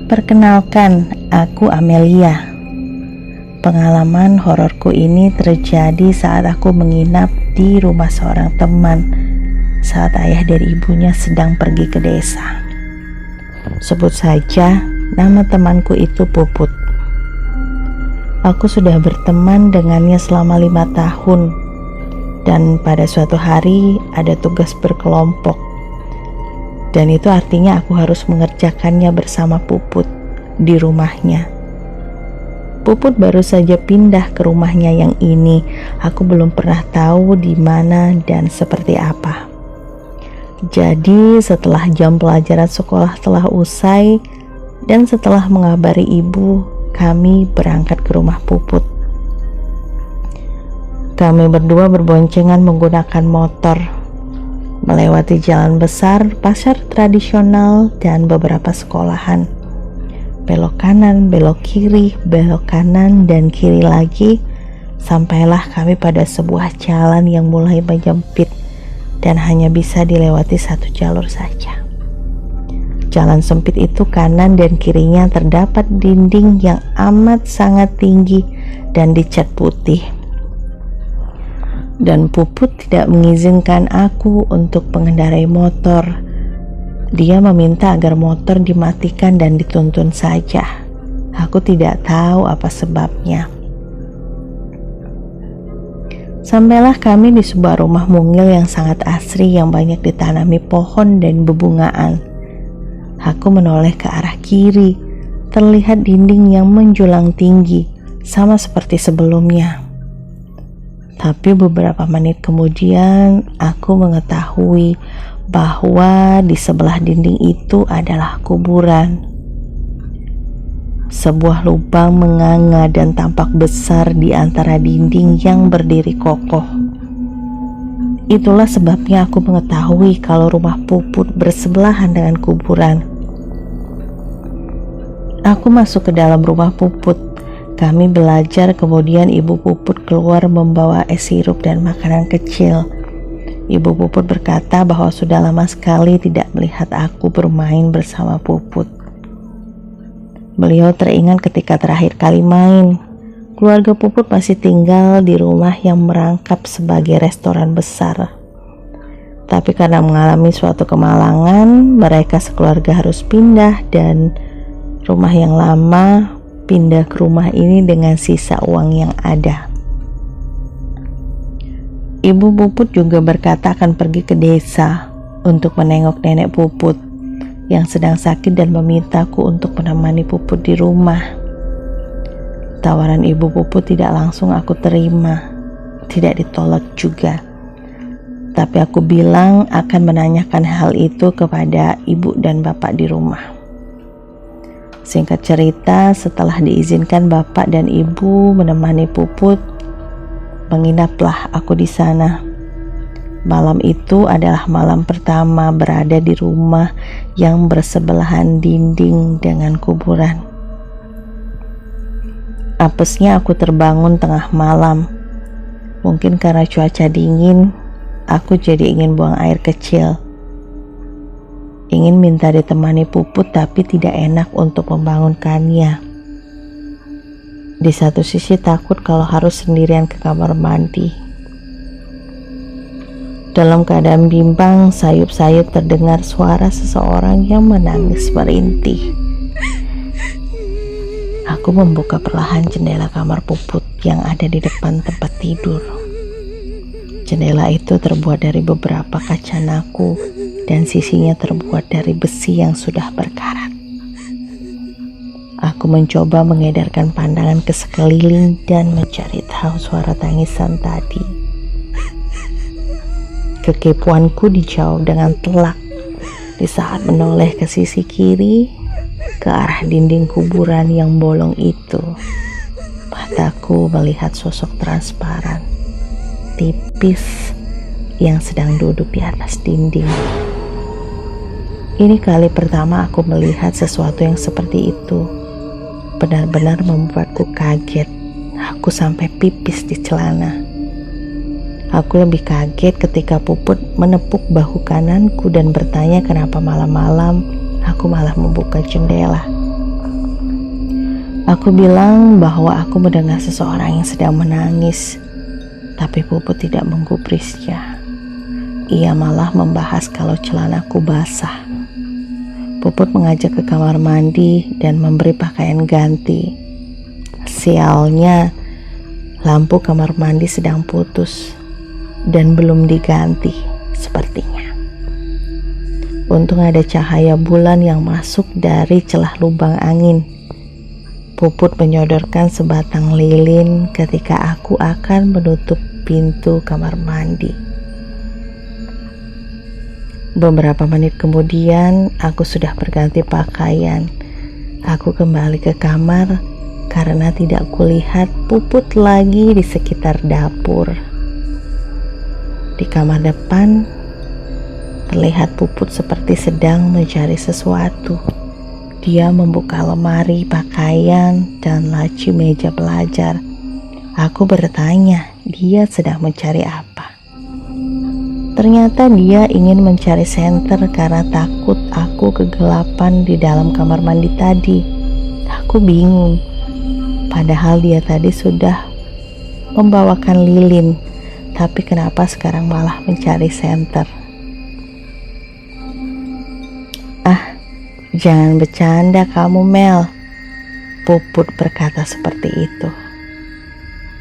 Perkenalkan, aku Amelia. Pengalaman hororku ini terjadi saat aku menginap di rumah seorang teman saat ayah dari ibunya sedang pergi ke desa. Sebut saja nama temanku itu Puput. Aku sudah berteman dengannya selama 5 tahun, dan pada suatu hari ada tugas berkelompok. Dan itu artinya aku harus mengerjakannya bersama Puput di rumahnya. Puput baru saja pindah ke rumahnya yang ini. Aku belum pernah tahu di mana dan seperti apa. Jadi setelah jam pelajaran sekolah telah usai dan setelah mengabari ibu, kami berangkat ke rumah Puput. Kami berdua berboncengan menggunakan motor, melewati jalan besar, pasar tradisional, dan beberapa sekolahan. Belok kanan, belok kiri, belok kanan, dan kiri lagi. Sampailah kami pada sebuah jalan yang mulai menyempit dan hanya bisa dilewati satu jalur saja. Jalan sempit itu kanan dan kirinya terdapat dinding yang amat sangat tinggi dan dicat putih. Dan Puput tidak mengizinkan aku untuk mengendarai motor. Dia meminta agar motor dimatikan dan dituntun saja. Aku tidak tahu apa sebabnya. Sampailah kami di sebuah rumah mungil yang sangat asri yang banyak ditanami pohon dan bebungaan. Aku menoleh ke arah kiri. Terlihat dinding yang menjulang tinggi, sama seperti sebelumnya. Tapi beberapa menit kemudian aku mengetahui bahwa di sebelah dinding itu adalah kuburan. Sebuah lubang menganga dan tampak besar di antara dinding yang berdiri kokoh. Itulah sebabnya aku mengetahui kalau rumah Puput bersebelahan dengan kuburan. Aku masuk ke dalam rumah Puput. Kami belajar, kemudian ibu Puput keluar membawa es sirup dan makanan kecil. Ibu Puput berkata bahwa sudah lama sekali tidak melihat aku bermain bersama Puput. Beliau teringat ketika terakhir kali main. Keluarga Puput masih tinggal di rumah yang merangkap sebagai restoran besar. Tapi karena mengalami suatu kemalangan, mereka sekeluarga harus pindah dan rumah yang lama pindah ke rumah ini dengan sisa uang yang ada. Ibu Puput juga berkata akan pergi ke desa untuk menengok nenek Puput yang sedang sakit dan memintaku untuk menemani Puput di rumah. Tawaran ibu Puput tidak langsung aku terima, tidak ditolak juga. Tapi aku bilang akan menanyakan hal itu kepada ibu dan bapak di rumah. Singkat cerita, setelah diizinkan bapak dan ibu menemani Puput, menginaplah aku di sana. Malam itu adalah malam pertama berada di rumah yang bersebelahan dinding dengan kuburan. Apesnya aku terbangun tengah malam. Mungkin karena cuaca dingin, aku jadi ingin buang air kecil. Ingin minta ditemani Puput tapi tidak enak untuk membangunkannya. Di satu sisi takut kalau harus sendirian ke kamar mandi. Dalam keadaan bimbang, sayup-sayup terdengar suara seseorang yang menangis merintih. Aku membuka perlahan jendela kamar Puput yang ada di depan tempat tidur. Jendela itu terbuat dari beberapa kaca naku dan sisinya terbuat dari besi yang sudah berkarat. Aku mencoba mengedarkan pandangan ke sekeliling dan mencari tahu suara tangisan tadi. Kekepuanku dijawab dengan telak di saat menoleh ke sisi kiri, ke arah dinding kuburan yang bolong itu. Mataku melihat sosok transparan, tipis, yang sedang duduk di atas dinding. Ini kali pertama aku melihat sesuatu yang seperti itu. Benar-benar membuatku kaget. Aku sampai pipis di celana. Aku lebih kaget ketika Puput menepuk bahu kananku dan bertanya kenapa malam-malam aku malah membuka jendela. Aku bilang bahwa aku mendengar seseorang yang sedang menangis, tapi Puput tidak menggubrisnya. Ia malah membahas kalau celanaku basah. Puput mengajak ke kamar mandi dan memberi pakaian ganti. Sialnya, lampu kamar mandi sedang putus dan belum diganti sepertinya. Untung ada cahaya bulan yang masuk dari celah lubang angin. Puput menyodorkan sebatang lilin ketika aku akan menutup pintu kamar mandi. Beberapa menit kemudian, aku sudah berganti pakaian. Aku kembali ke kamar karena tidak kulihat Puput lagi di sekitar dapur. Di kamar depan, terlihat Puput seperti sedang mencari sesuatu. Dia membuka lemari pakaian dan laci meja belajar. Aku bertanya, dia sedang mencari apa? Ternyata dia ingin mencari senter karena takut aku kegelapan di dalam kamar mandi tadi. Aku bingung. Padahal dia tadi sudah membawakan lilin, tapi kenapa sekarang malah mencari senter? Jangan bercanda kamu, Mel. Puput berkata seperti itu.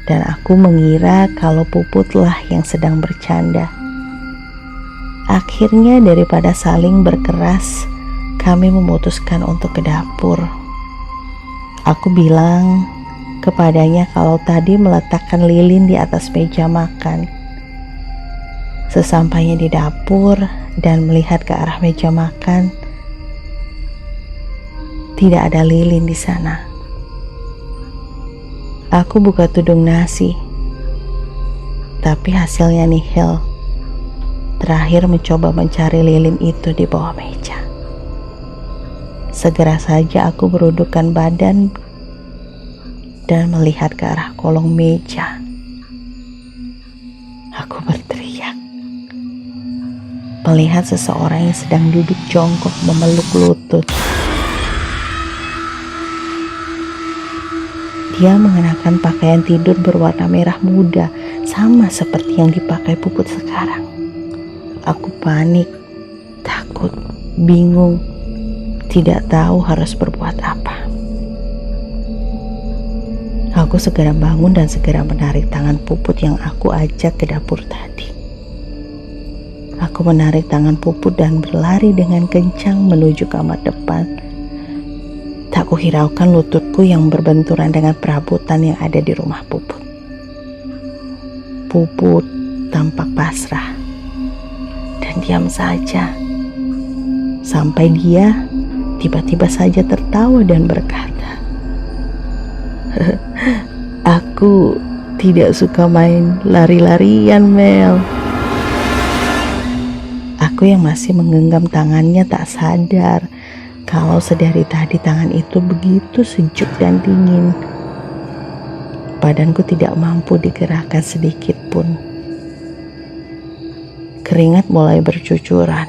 Dan aku mengira kalau Puputlah yang sedang bercanda. Akhirnya daripada saling berkeras, kami memutuskan untuk ke dapur. Aku bilang kepadanya kalau tadi meletakkan lilin di atas meja makan. Sesampainya di dapur dan melihat ke arah meja makan, tidak ada lilin di sana. Aku buka tudung nasi, tapi hasilnya nihil. Terakhir mencoba mencari lilin itu di bawah meja. Segera saja aku berudukkan badan dan melihat ke arah kolong meja. Aku berteriak, melihat seseorang yang sedang duduk jongkok memeluk lutut. Dia mengenakan pakaian tidur berwarna merah muda, sama seperti yang dipakai Puput sekarang. Aku panik, takut, bingung, tidak tahu harus berbuat apa. Aku segera bangun dan segera menarik tangan Puput yang aku ajak ke dapur tadi. Aku menarik tangan Puput dan berlari dengan kencang menuju kamar depan. Tak kuhiraukan lututku yang berbenturan dengan perabotan yang ada di rumah Puput. Puput tampak pasrah dan diam saja, sampai dia tiba-tiba saja tertawa dan berkata, "Aku tidak suka main lari-larian, Mel." Aku yang masih menggenggam tangannya tak sadar kalau sedari tadi tangan itu begitu sejuk dan dingin. Badanku tidak mampu digerakkan sedikit pun. Keringat mulai bercucuran.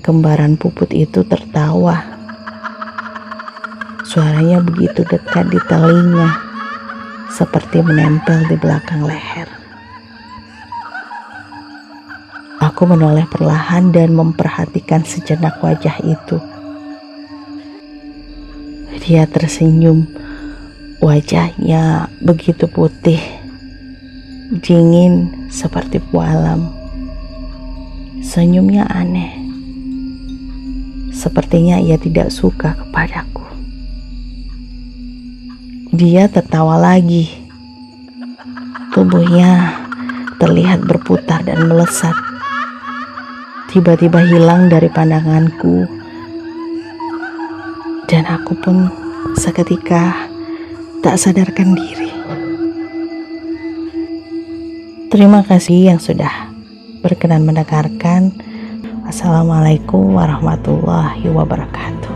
Kembaran Puput itu tertawa. Suaranya begitu dekat di telinga, seperti menempel di belakang leher. Aku menoleh perlahan dan memperhatikan sejenak wajah itu. Dia tersenyum, wajahnya begitu putih, dingin seperti pualam. Senyumnya aneh, sepertinya ia tidak suka kepadaku. Dia tertawa lagi, tubuhnya terlihat berputar dan melesat. Tiba-tiba hilang dari pandanganku. Dan aku pun seketika tak sadarkan diri. Terima kasih yang sudah berkenan mendengarkan. Assalamualaikum warahmatullahi wabarakatuh.